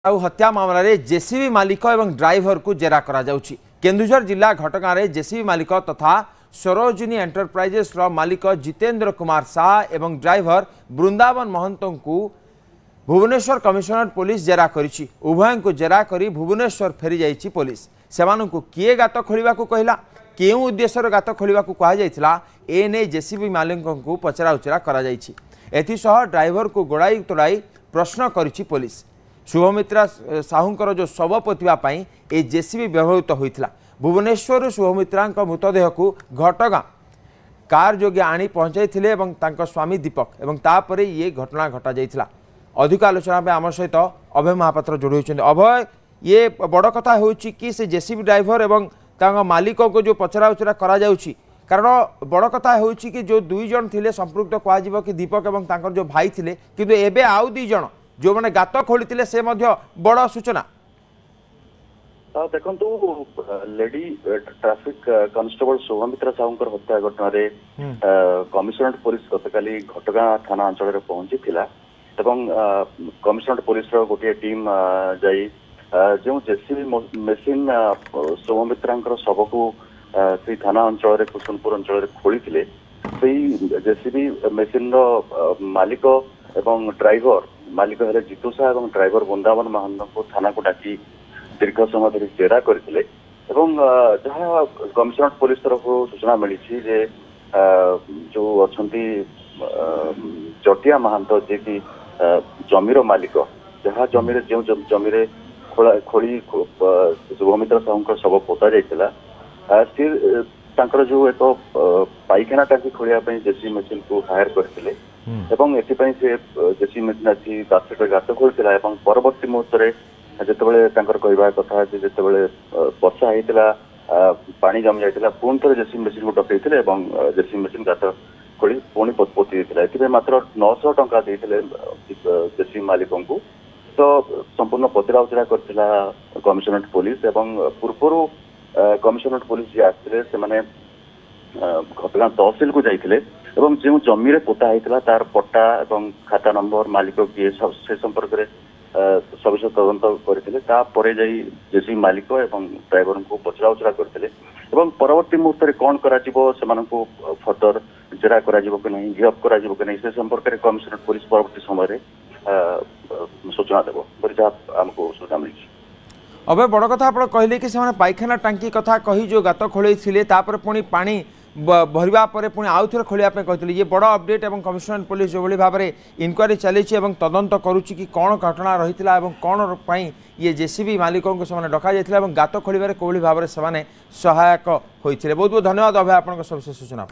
ଆଉ ହତ୍ୟା ମାମଲାରେ ଜେସିବି ମାଲିକ ଏବଂ ଡ୍ରାଇଭରକୁ ଜେରା କରାଯାଉଛି। କେନ୍ଦୁଝର ଜିଲ୍ଲା ଘଟଗାଁରେ ଜେସିବି ମାଲିକ ତଥା ସରୋଜିନୀ ଏଣ୍ଟରପ୍ରାଇजेसର ମାଲିକ ଜିତେନ୍ଦ୍ର କୁମାର ସାହା ଏବଂ ଡ୍ରାଇଭର ବୃନ୍ଦାବନ ମହନ୍ତଙ୍କୁ ଭୁବନେଶ୍ୱର କମିଶନରେଟ୍ पुलिस ଜେରା କରିଛି। ଉଭୟଙ୍କୁ ଜେରା କରି ଭୁବନେଶ୍ୱର ଫେରି ଯାଇଛି पुलिस। ସେମାନଙ୍କୁ କିଏ ଗାତ ଖୋଳିବାକୁ କହିଲା, କେଉଁ ଉଦ୍ଦେଶ୍ୟର ଗାତ ଖୋଳିବାକୁ କୁହାଯାଇଥିଲା, ଏନେଇ ଜେସିବି ମାଲିକଙ୍କୁ ପଚରାଉଚରା କରାଯାଇଛି। ଏଥିସହ ଡ୍ରାଇଭରକୁ ଗୋଡ଼ାଇ ତୋଡ଼ାଇ ପ୍ରଶ୍ନ କରିଛି पुलिस। शुभमित्रा साहूंकर जो शव पोतिबा पई ए जेसीबी व्यवहृत होइथिला। भुवनेश्वर शुभमित्रा मृतदेह को घटगां कार जोगे आनी पहुंचाई एवं तांको स्वामी दीपक एवं तापरे ये घटना घटा जाइथिला। अधिक आलोचना पे आम सहित अभय महापात्र जोड़ी होइछन्ते। अभय, ये बड़ कथा होउछि कि से जेसीबी ड्राइवर एवं तांको मालिक को जो पचराउचरा करा जाउछि, कारण बड़ कथा होउछि कि जो दुई जन थिले संपृक्त कह कि दीपक एवं तांकर जो भाई थिले, किंतु एबे आउ दुई जन जो मैंने गात खोली से बड़ सूचना। देखु लेडी ट्रैफिक कांस्टेबल शुभमित्रा साहूंकर हत्या घटना कमिशनरेट पुलिस गतकाली घटगां थाना अंचल पहुंची कमिशनरेट पुलिस गोटे टीम जाई जो जेसीबी मेसीन शुभमित्रा शव को से थाना अंचल कुसुमपुर अंचल खोली जेसीबी मेसीन मालिक एवं ड्राइवर मालिक हेले जितु साहा और ड्राइवर वृंदावन महंत को थाना को डाकी दीर्घ समय धरी जेरा करथिले एवं जहाँ कमिशनरेट पुलिस तरफ सूचना मिली जे जो अछंती जटिया महंत जे कि जमीर मालिक जहाँ जमीर जो जमीर खोली शुभमित्रा साहूंकर शव पोता जाइथिला जो एक पाइखाना टांकी खोलिया जेसीबी मेसीन को हायर करथिले एवं एथिपाई से जेसीबी मेसीन आसी गात खोलता और परवर्ती मुहूर्त जितेबाला कहवा कथा जिते वर्षा होता पानी जमी जाता पुणी थे जेसीबी मेसीन को डकई जेसीबी मेसीन गात खोली पुणी पोती देते मात्र 900 टंका देते जेसीबी मालिक को। तो संपूर्ण पचराउचरा करथिला कमिशनरेट पुलिस एवं पूर्वर कमिशनरेट पुलिस जी आसते से घटगां तहसिल को जाइथिले एवं जो जमी पोता होता तार पट्टा एवं खाता नंबर मालिक किए से संपर्क में सविशेष तदंत करते जेसीबी मालिक एवं ड्राइवर को पचराउचरा करते परवर्ती मुहूर्त में कौन कर फर्दर जेरा कर गिरफ कर से संपर्क में कमिशनरेट पुलिस परवर्ती समय सूचना देव जहाँ आमको सूचना मिली। अबे बड़ कथा आप कहले कि पाइखाना टांकी कथा कही जो गात खोल पुणी पानी भरवा पुणी आउ थे खोलिया कहते ये बड़ अपडेट एवं कमिशनरेट पुलिस जो भाव में इनक्वारी चली तदंत करुच्ची कि कौन घटना रही है कौन ये जेसीबी मालिकों को डका जाता गात खोल कौली भाव में सहायक होते। बहुत बहुत धन्यवाद अभय आप सविशेष सूचना।